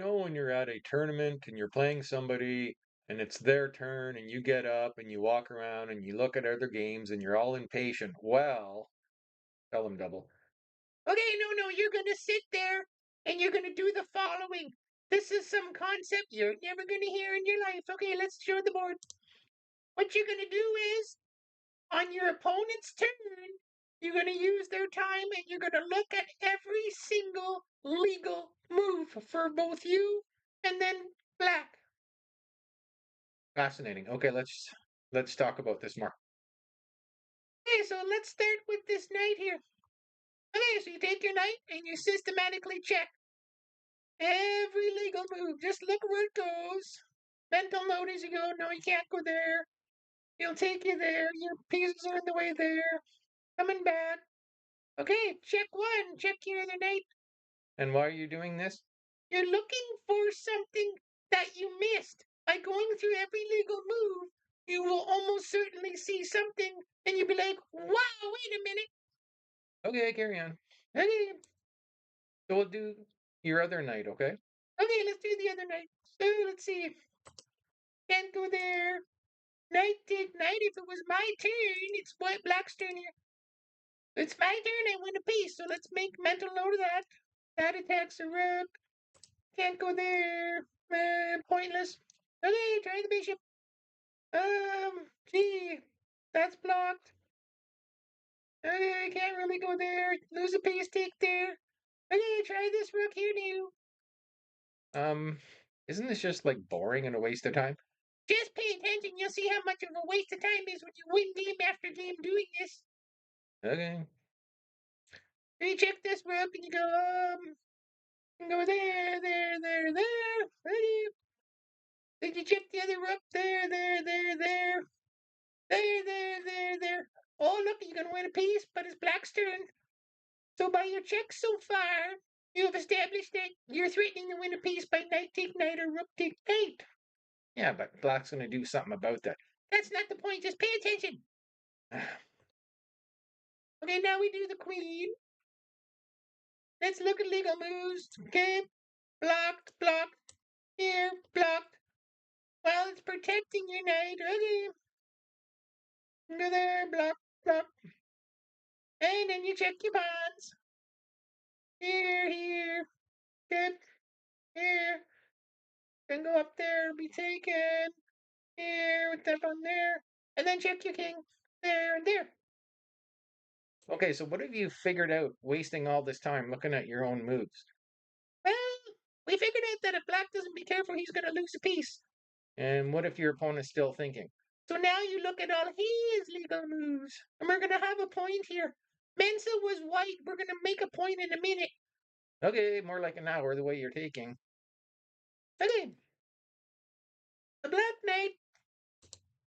When you're at a tournament and you're playing somebody and it's their turn and you get up and you walk around and you look at other games and you're all impatient. Well, tell them double. Okay, no, you're gonna sit there and you're gonna do the following. This is some concept you're never gonna hear in your life. Okay, let's show the board. What you're gonna do is, on your opponent's turn, you're gonna use their time and you're gonna look at every single legal move for both you and then black. Fascinating. Okay, let's talk about this more. Okay, so let's start with this knight here. Okay, so you take your knight and you systematically check every legal move. Just look where it goes. Mental note as you go. No, you can't go there. He'll take you there. Your pieces are in the way there. Coming back. Okay, check one. Check your other knight. And why are you doing this? You're looking for something that you missed. By going through every legal move, you will almost certainly see something, and you'll be like, wow, wait a minute. Okay, carry on. Okay, So we'll do your other night, okay? okay, let's do the other knight. So let's see. Can't go there. Knight take knight. If it was my turn, it's white black's turn here. It's my turn. I win a piece, so let's make mental note of that. That attacks a rook. Can't go there. Pointless. Okay, try the bishop. Gee, that's blocked. Okay, can't really go there. Lose a piece, take there. Okay, try this rook here now. Um, isn't this just like boring and a waste of time? Just pay attention. You'll see how much of a waste of time is when you win game after game doing this. Okay. You check this rook and you go there, there. Ready? Then you check the other rook there, there. Oh, look, you're gonna win a piece, but it's black's turn. So by your checks so far, you have established that you're threatening to win a piece by knight take knight or rook take knight. Yeah, but Black's gonna do something about that. That's not the point. Just pay attention. Okay, now we do the queen. Let's look at legal moves. Okay, blocked. Here, blocked. Well, it's protecting your knight. Okay, go there, block. And then you check your pawns. Here. Good. Here. Then go up there, be taken. Here, with that on there. And then check your king. There and there. Okay, so what have you figured out wasting all this time looking at your own moves? Well, we figured out that if black doesn't be careful, he's going to lose a piece. And what if your opponent's still thinking? So now you look at all his legal moves. And we're going to have a point here. Mensa was white. We're going to make a point in a minute. Okay, more like an hour the way you're taking. Okay. The black knight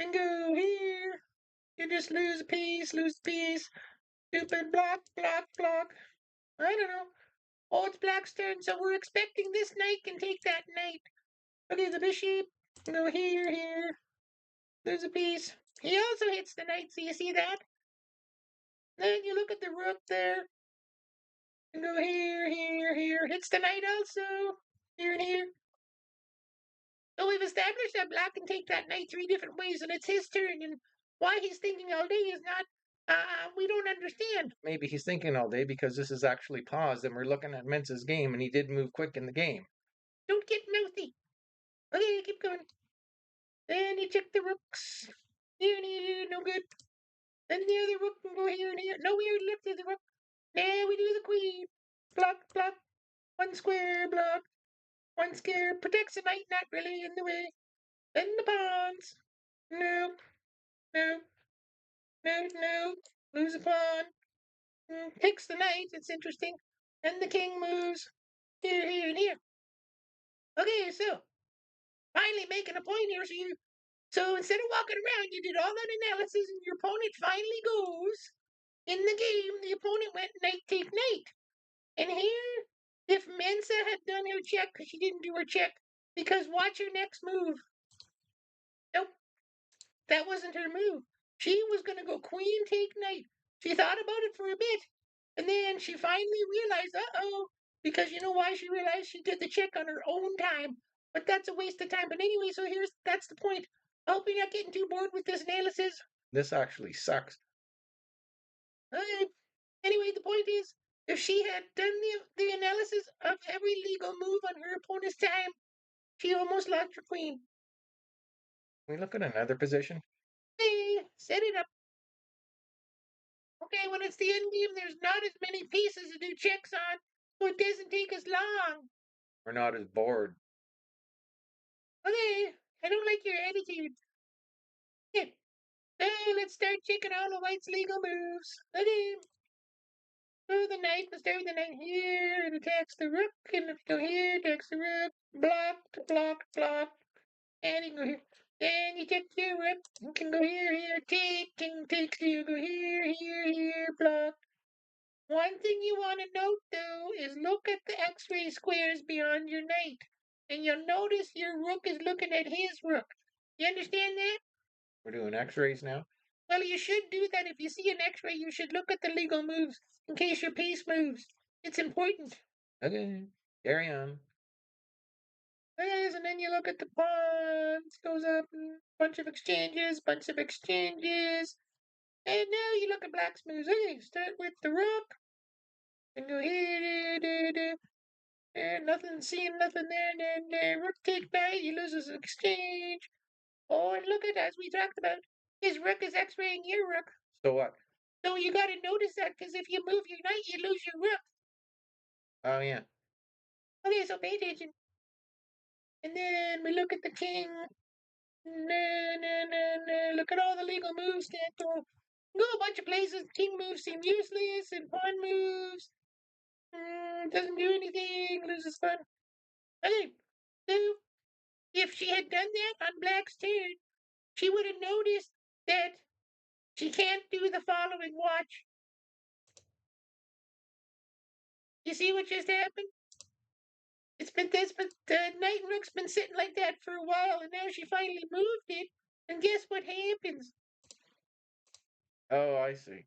can go here. You just lose a piece. Stupid block. I don't know. Oh, it's black's turn, so we're expecting this knight can take that knight. Okay, the bishop. Go here. There's a piece. He also hits the knight, so you see that? Then you look at the rook there. And go here. Hits the knight also. Here and here. So we've established that black can take that knight three different ways, and it's his turn. And why he's thinking all day is not, we don't understand. Maybe he's thinking all day because this is actually paused and we're looking at Mensa's game and he did move quick in the game. Don't get mouthy. Okay, keep going. Then you check the rooks. Here, no good. Then the other rook can go here and here. No, we already looked at the rook. Now we do the queen. Block. One square, block. One square. Protects the knight, not really in the way. Then the pawns. No. Lose a pawn. Takes the knight. It's interesting. Then the king moves. Here, and here. Okay, so finally making a point here. So instead of walking around, you did all that analysis, and your opponent finally goes. In the game, the opponent went knight take knight. And here, if Mensa had done her check, because she didn't do her check, because watch her next move. Nope, that wasn't her move. She was going to go queen take knight. She thought about it for a bit, and then she finally realized, uh-oh, Because you know why? She realized she did the check on her own time. But that's a waste of time. But anyway, so that's the point. I hope you're not getting too bored with this analysis. This actually sucks. Uh, anyway, the point is, if she had done the analysis of every legal move on her opponent's time, she almost lost her queen. Can we look at another position? Hey, set it up. Okay, when it's the end game, there's not as many pieces to do checks on, so it doesn't take as long. We're not as bored. Okay, I don't like your attitude. Okay, let's start checking all the white's legal moves. Okay, so the knight, let's start with the knight here. It attacks the rook, and if you go here, attacks the rook. Block, block, block. And you can go here. Then you take your rook. You can go here, here, take, king takes, you go here, here, here, block. One thing you want to note, though, is look at the X-ray squares beyond your knight. And you'll notice your rook is looking at his rook. You understand that? We're doing x-rays now? Well, you should do that. If you see an X-ray, you should look at the legal moves in case your piece moves. It's important. Okay, carry on. Yes, and then you look at the pawns. Goes up, bunch of exchanges, bunch of exchanges. And now you look at black's moves. Okay, start with the rook. And go here, and nothing, seeing nothing there, and then rook take knight, he loses exchange. Oh, and look at, as we talked about, his rook is x-raying your rook. So what? So you gotta notice that, because if you move your knight, you lose your rook. Oh, yeah. Okay, so pay attention. And then we look at the king. Look at all the legal moves that go a bunch of places. King moves seem useless, and pawn moves doesn't do anything, loses fun. Okay, so if she had done that on black's turn, she would have noticed that she can't do the following. Watch. You see what just happened? It's been this, but the knight and rook's been sitting like that for a while, and now she finally moved it. And guess what happens? Oh, I see.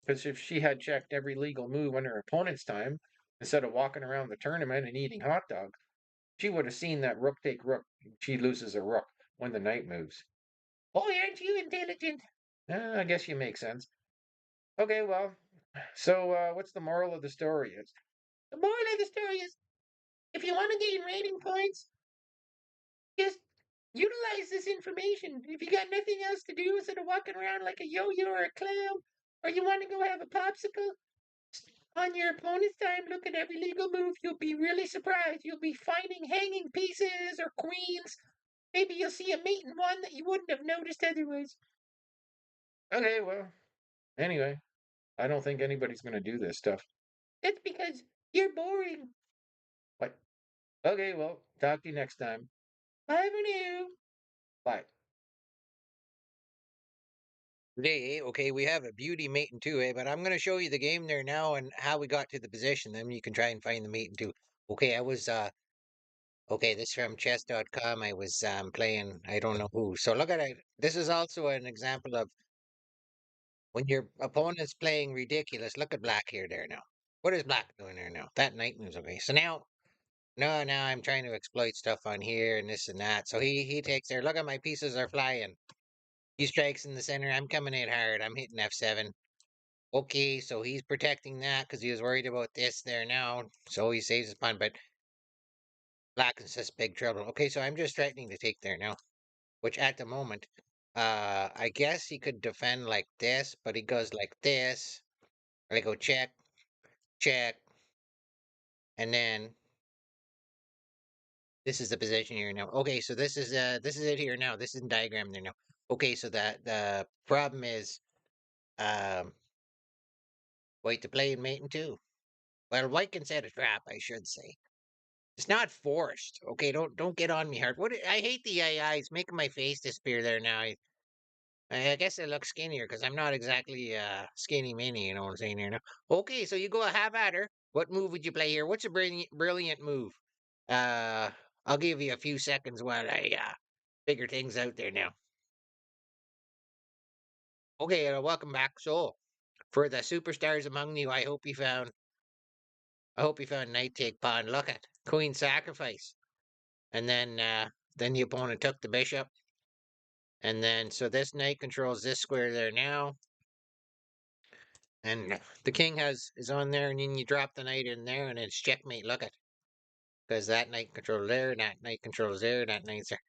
Because if she had checked every legal move on her opponent's time, instead of walking around the tournament and eating hot dogs, she would have seen that rook take rook. She loses a rook when the knight moves. Boy, aren't you intelligent? I guess you make sense. Okay, well, so what's the moral of the story is? The moral of the story is, if you want to gain rating points, just utilize this information. If you got nothing else to do instead of walking around like a yo-yo or a clown, or you want to go have a popsicle on your opponent's time, look at every legal move. You'll be really surprised. You'll be finding hanging pieces or queens. Maybe you'll see a mate in one that you wouldn't have noticed otherwise. Okay, well, anyway, I don't think anybody's going to do this stuff. That's because you're boring. What? Okay, well, talk to you next time. Bye for now. Bye. Today, okay, we have a beauty mating too, but I'm gonna show you the game there now and how we got to the position. Then you can try and find the mating too. Okay, I was okay, this is from chess.com. I was playing I don't know who. So look at it. This is also an example of when your opponent's playing ridiculous. Look at black here there now. What is black doing there now? That knight moves okay. So now I'm trying to exploit stuff on here and this and that. So he takes there. Look at my pieces are flying. He strikes in the center. I'm coming in hard. I'm hitting F7. Okay, so he's protecting that because he was worried about this there now. So he saves his pawn, but black is just big trouble. Okay, so I'm just threatening to take there now, which at the moment, I guess he could defend like this, but he goes like this. I go check, check, and then this is the position here now. Okay, so this is it here now. This is in diagram there now. Okay, so that the problem is um white to play in mate in two. Well, white can set a trap, I should say. It's not forced. Okay, don't get on me hard. I hate the AI. It's making my face disappear there now. I guess I look skinnier because I'm not exactly skinny mini, you know what I'm saying here now. Okay, so you go have at her. What move would you play here? What's a brilliant move? Uh I'll give you a few seconds while I figure things out there now. Okay, welcome back. So for the superstars among you, I hope you found I hope you found knight take pawn. Look at queen sacrifice. And then the opponent took the bishop. And then, so this knight controls this square there now. And the king is on there, and then you drop the knight in there, and it's checkmate. Look at, because that knight controls there, and that knight controls there, and that knight's there.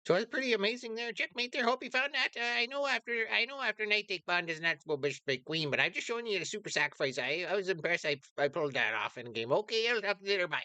So it's pretty amazing there. Checkmate there. Hope you found that. I know after knight take pawn does not go bishop take queen, but I'm just showing you the super sacrifice. I was impressed. I pulled that off in the game. Okay, I'll talk to you later. Bye.